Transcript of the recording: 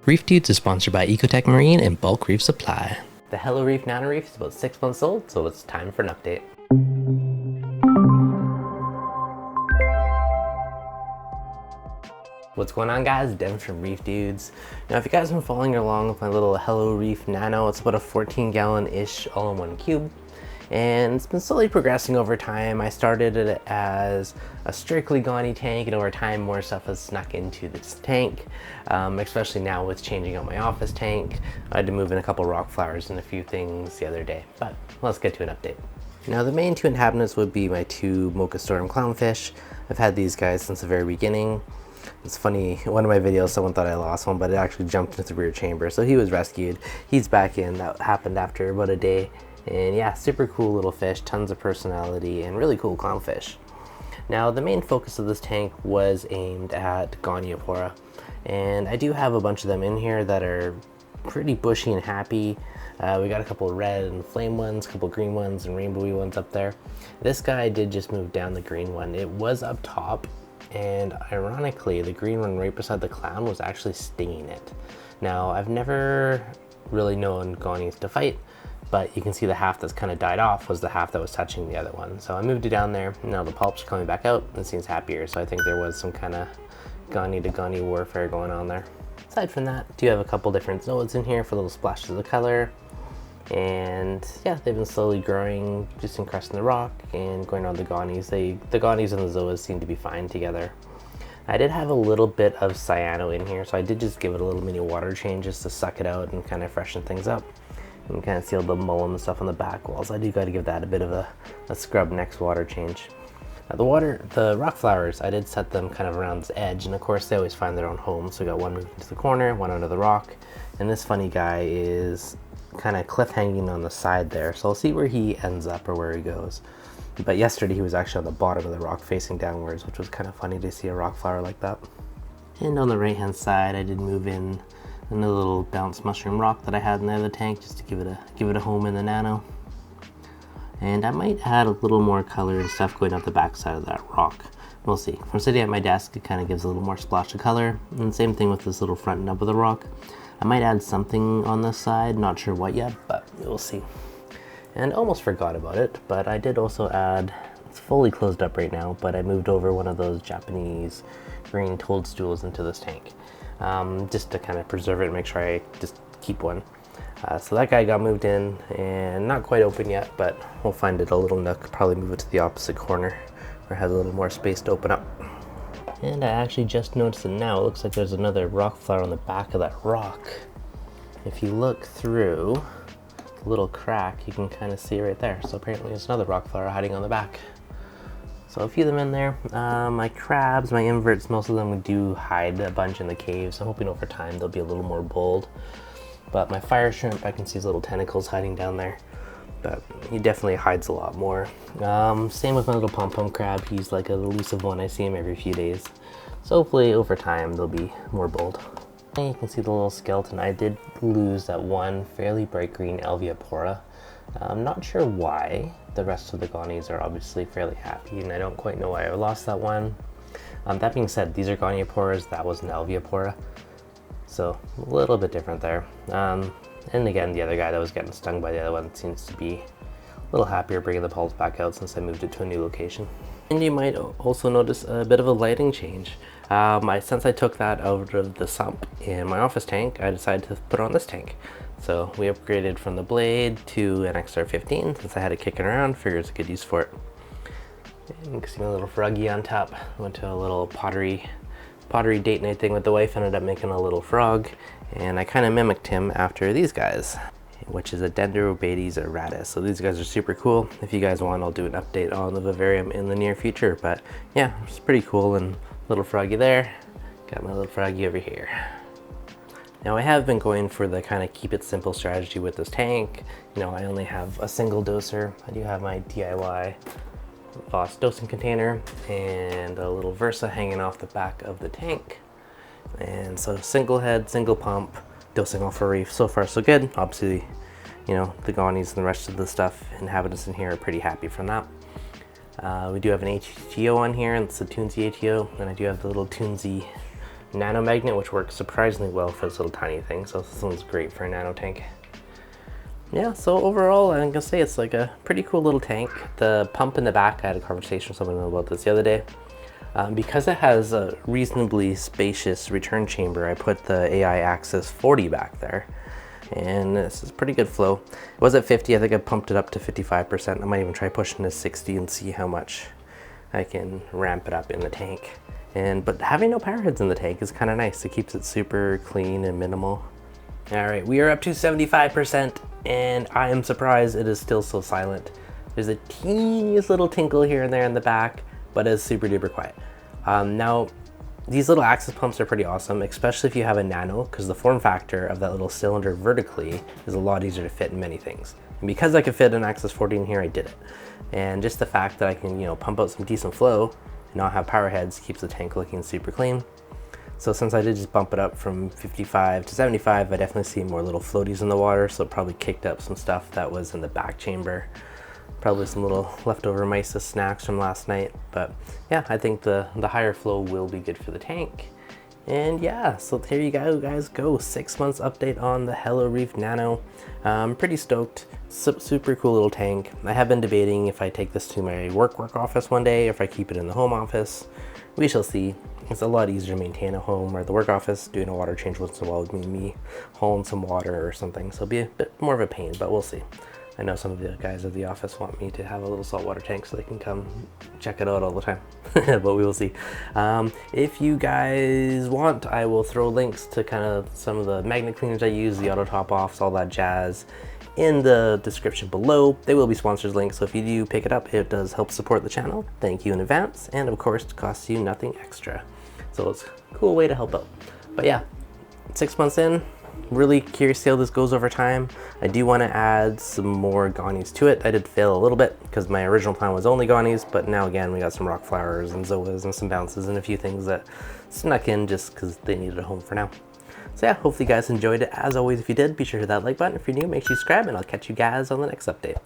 ReefDudes is sponsored by Ecotech Marine and Bulk Reef Supply. The HelloReef Nano Reef is about 6 months old, so it's time for an update. What's going on, guys? Devin from ReefDudes. Now, if you guys have been following along with my little HelloReef Nano, it's about a 14-gallon-ish all-in-one cube. And it's been slowly progressing over time. I started it as a strictly Ghani tank, and over time more stuff has snuck into this tank, especially now with changing out my office tank. I had to move in a couple rock flowers and a few things the other day, but let's get to an update. Now, the main two inhabitants would be my two Mocha Storm clownfish. I've had these guys since the very beginning. It's funny, one of my videos someone thought I lost one, but it actually jumped into the rear chamber, so he was rescued. He's back in. That happened after about a day. And yeah, super cool little fish, tons of personality, and really cool clownfish. Now, the main focus of this tank was aimed at Goniopora, and I do have a bunch of them in here that are pretty bushy and happy. We got a couple of red and flame ones, a couple of green ones, and rainbowy ones up there. This guy did just move down the green one. It was up top, and ironically, the green one right beside the clown was actually stinging it. Now, I've never really known Gonis to fight, but you can see the half that's kind of died off was the half that was touching the other one. So I moved it down there. Now the pulps are coming back out and it seems happier. So I think there was some kind of Ghani to Ghani warfare going on there. Aside from that, I do have a couple different zoids in here for little splashes of color. And yeah, they've been slowly growing, just encrusting the rock and going on the Ghanis. The Ghanis and the zoids seem to be fine together. I did have a little bit of cyano in here, so I did just give it a little mini water change just to suck it out and kind of freshen things up. And kind of seal the mullen and stuff on the back walls. I do got to give that a bit of a scrub next water change. Now the rock flowers, I did set them kind of around this edge, and of course they always find their own home. So we got one moving to the corner, one under the rock, and this funny guy is kind of cliff hanging on the side there. So I'll see where he ends up or where he goes. But yesterday he was actually on the bottom of the rock facing downwards, which was kind of funny to see a rock flower like that. And on the right hand side, I did move in another little bounce mushroom rock that I had in the other tank just to give it a home in the nano. And I might add a little more color and stuff going up the back side of that rock. We'll see. From sitting at my desk, it kind of gives a little more splash of color. And same thing with this little front nub of the rock. I might add something on this side, not sure what yet, but we'll see. And almost forgot about it, but I did also add, it's fully closed up right now, but I moved over one of those Japanese green toadstools into this tank. Just to kind of preserve it and make sure I just keep one. So that guy got moved in and not quite open yet, but we'll find it a little nook, probably move it to the opposite corner where it has a little more space to open up. And I actually just noticed it now. It looks like there's another rock flower on the back of that rock. If you look through the little crack, you can kind of see right there. So apparently there's another rock flower hiding on the back. So a few of them in there. My crabs, my inverts, most of them do hide a bunch in the caves. I'm hoping over time they'll be a little more bold. But my fire shrimp, I can see his little tentacles hiding down there. But he definitely hides a lot more. Same with my little pom-pom crab. He's like a elusive one. I see him every few days. So hopefully over time they'll be more bold. And you can see the little skeleton. I did lose that one fairly bright green Alveopora. I'm not sure why. The rest of the Ghanis are obviously fairly happy, and I don't quite know why I lost that one. That being said, these are Gonioporas, that was an Alveopora, so a little bit different there. And again, the other guy that was getting stung by the other one seems to be a little happier bringing the pulse back out since I moved it to a new location. And you might also notice a bit of a lighting change. Since I took that out of the sump in my office tank, I decided to put on this tank. So we upgraded from the Blade to an XR15 since I had it kicking around, figured it's a good use for it. And you can see my little froggy on top. Went to a little pottery date night thing with the wife, ended up making a little frog, and I kind of mimicked him after these guys, which is a Dendrobates auratus. So these guys are super cool. If you guys want, I'll do an update on the vivarium in the near future, but yeah, it's pretty cool. And little froggy there, got my little froggy over here. Now I have been going for the kind of keep it simple strategy with this tank. You know, I only have a single doser. I do have my DIY Voss dosing container and a little Versa hanging off the back of the tank. And so single head, single pump, dosing all for reef. So far so good. Obviously, you know, the Ghanis and the rest of the stuff, inhabitants in here are pretty happy from that. We do have an ATO on here, and it's a Toonsy ATO, and I do have the little Toonsy nano magnet, which works surprisingly well for this little tiny thing. So this one's great for a nano tank. Yeah, so overall, I'm gonna say it's like a pretty cool little tank. The pump in the back, I had a conversation with someone about this the other day. Because it has a reasonably spacious return chamber, I put the AI Axis 40 back there. And this is pretty good flow. It was at 50, I think I pumped it up to 55%. I might even try pushing to 60 and see how much I can ramp it up in the tank. But having no power heads in the tank is kind of nice. It keeps it super clean and minimal. All right, we are up to 75%, and I am surprised it is still so silent. There's a teeniest little tinkle here and there in the back, but it's super duper quiet. Now, these little Axis pumps are pretty awesome, especially if you have a nano, because the form factor of that little cylinder vertically is a lot easier to fit in many things. And because I could fit an Axis 40 in here, I did it. And just the fact that I can, pump out some decent flow and not have power heads keeps the tank looking super clean. So since I did just bump it up from 55 to 75, I definitely see more little floaties in the water, so it probably kicked up some stuff that was in the back chamber. Probably some little leftover Mysis snacks from last night. But yeah, I think the higher flow will be good for the tank. And yeah, so there you guys go. 6 months update on the HelloReef Nano. I'm pretty stoked. Super cool little tank. I have been debating if I take this to my work office one day, or if I keep it in the home office. We shall see. It's a lot easier to maintain at home, or the work office. Doing a water change once in a while would mean me hauling some water or something. So it'll be a bit more of a pain, but we'll see. I know some of the guys at the office want me to have a little saltwater tank so they can come check it out all the time, but we will see. If you guys want, I will throw links to kind of some of the magnet cleaners I use, the auto top offs, all that jazz in the description below. They will be sponsors links, so if you do pick it up, it does help support the channel. Thank you in advance, and of course, it costs you nothing extra. So it's a cool way to help out. But yeah, 6 months in, really curious to see how this goes over time. I do want to add some more Gonnies to it. I did fail a little bit because my original plan was only Gonnies, but now again we got some rock flowers and zoas and some bounces and a few things that snuck in just because they needed a home for now. So yeah, hopefully you guys enjoyed it. As always, if you did, be sure to hit that like button. If you're new, make sure you subscribe, and I'll catch you guys on the next update.